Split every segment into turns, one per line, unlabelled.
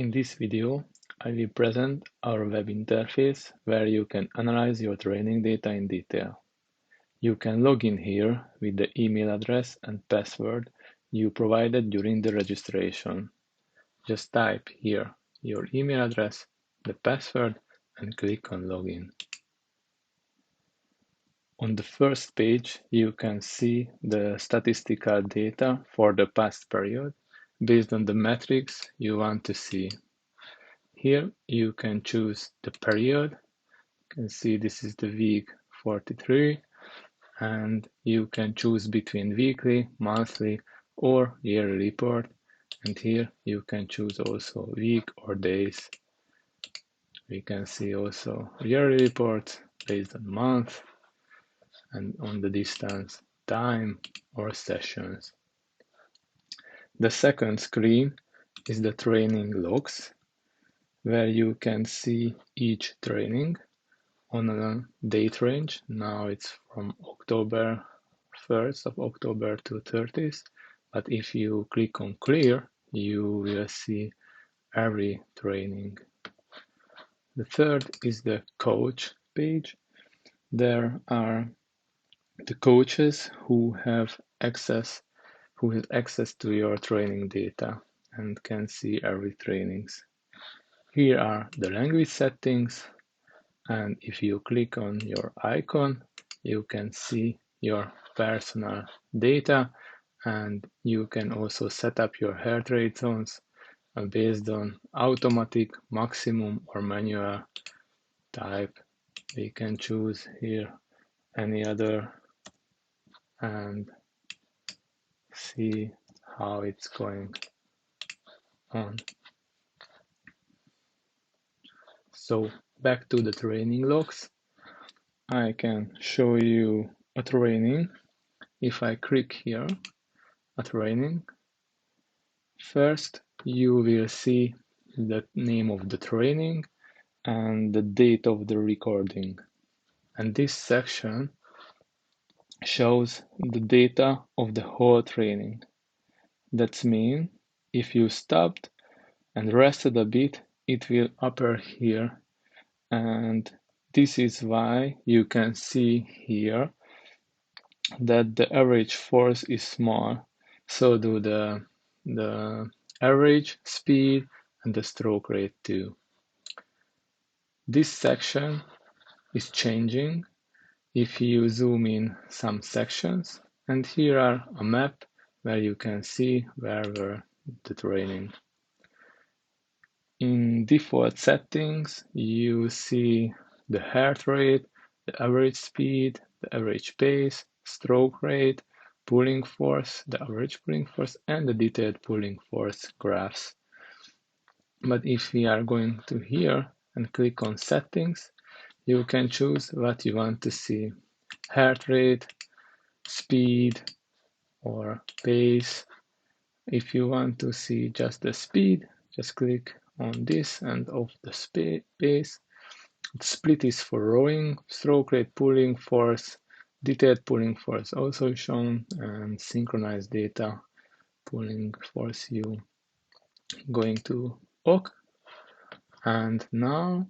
In this video, I will present our web interface where you can analyze your training data in detail. You can log in here with the email address and password you provided during the registration. Just type here your email address, the password, and click on Login. On the first page, you can see the statistical data for the past period based on the metrics you want to see. Here you can choose the period. You can see this is the week 43, and you can choose between weekly, monthly, or yearly report. And here you can choose also week or days. We can see also yearly reports based on month and on the distance, time, or sessions. The second screen is the training logs, where you can see each training on a date range. Now it's from October 1st of October to 30th, but if you click on clear, you will see every training. The third is the coach page. There are the coaches who have access to your training data and can see every trainings. Here are the language settings, and if you click on your icon, you can see your personal data, and you can also set up your heart rate zones based on automatic, maximum, or manual type. We can choose here any other and see how it's going on. So back to the training logs. I can show you a training. If I click here, a training, first you will see the name of the training and the date of the recording. And this section shows the data of the whole training. That means if you stopped and rested a bit, it will appear here. And this is why you can see here that the average force is small. So do the average speed and the stroke rate too. This section is changing if you zoom in some sections, and here are a map where you can see where were the training. In default settings, you see the heart rate, the average speed, the average pace, stroke rate, pulling force, the average pulling force, and the detailed pulling force graphs. But if we are going to here and click on settings, you can choose what you want to see: heart rate, speed, or pace. If you want to see just the speed, just click on this and off the pace. Split is for rowing, stroke rate, pulling force, detailed pulling force also shown, and synchronized data pulling force you going to OK. And now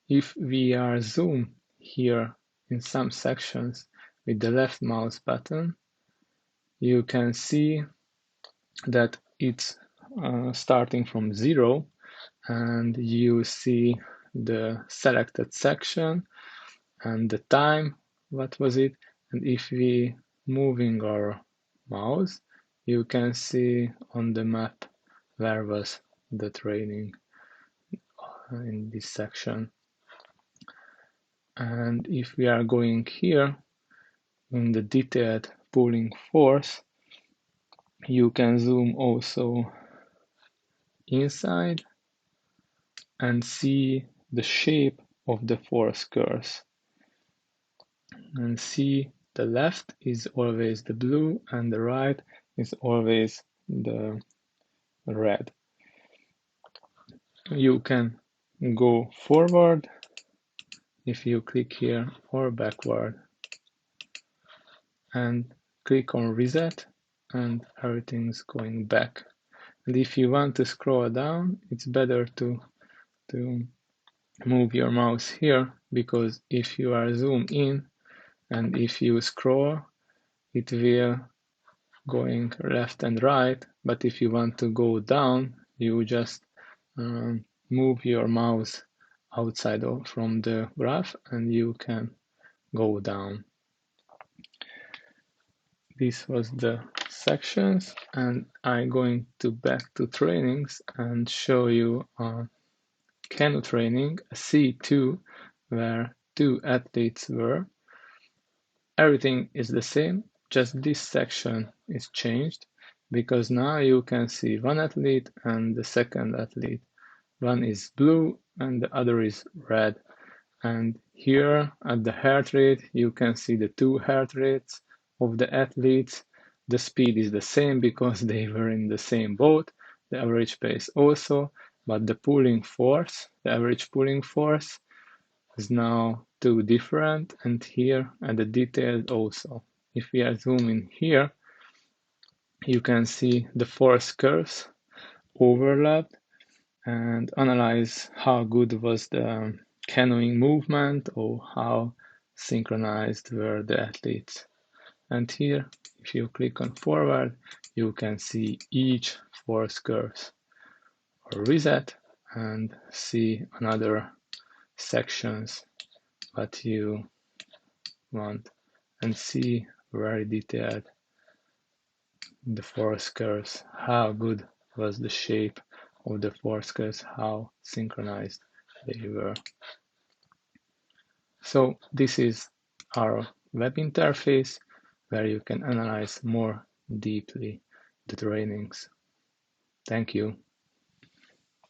if we are zoom here in some sections with the left mouse button, you can see that it's starting from 0, and you see the selected section and the time, what was it, and if we moving our mouse, you can see on the map where was the training in this section. And if we are going here in the detailed pulling force, you can zoom also inside and see the shape of the force curves. And see the left is always the blue and the right is always the red. You can go forward if you click here, or backward, and click on reset, and everything's going back. And if you want to scroll down, it's better to move your mouse here, because if you are zoomed in and if you scroll, it will going left and right. But if you want to go down, you just move your mouse outside from the graph and you can go down. This was the sections, and I'm going to back to trainings and show you canoe training, C2, where 2 athletes were. Everything is the same, just this section is changed, because now you can see one athlete and the second athlete. One is blue and the other is red. And here at the heart rate, you can see the 2 heart rates of the athletes. The speed is the same because they were in the same boat, the average pace also, but the pulling force, the average pulling force is now 2 different, and here at the details also. If we are zooming here, you can see the force curves overlapped and analyze how good was the canoeing movement or how synchronized were the athletes. And here, if you click on forward, you can see each force curves, or reset and see another sections that you want and see very detailed the force curves, how good was the shape of the force curves, how synchronized they were. So this is our web interface where you can analyze more deeply the trainings. Thank you.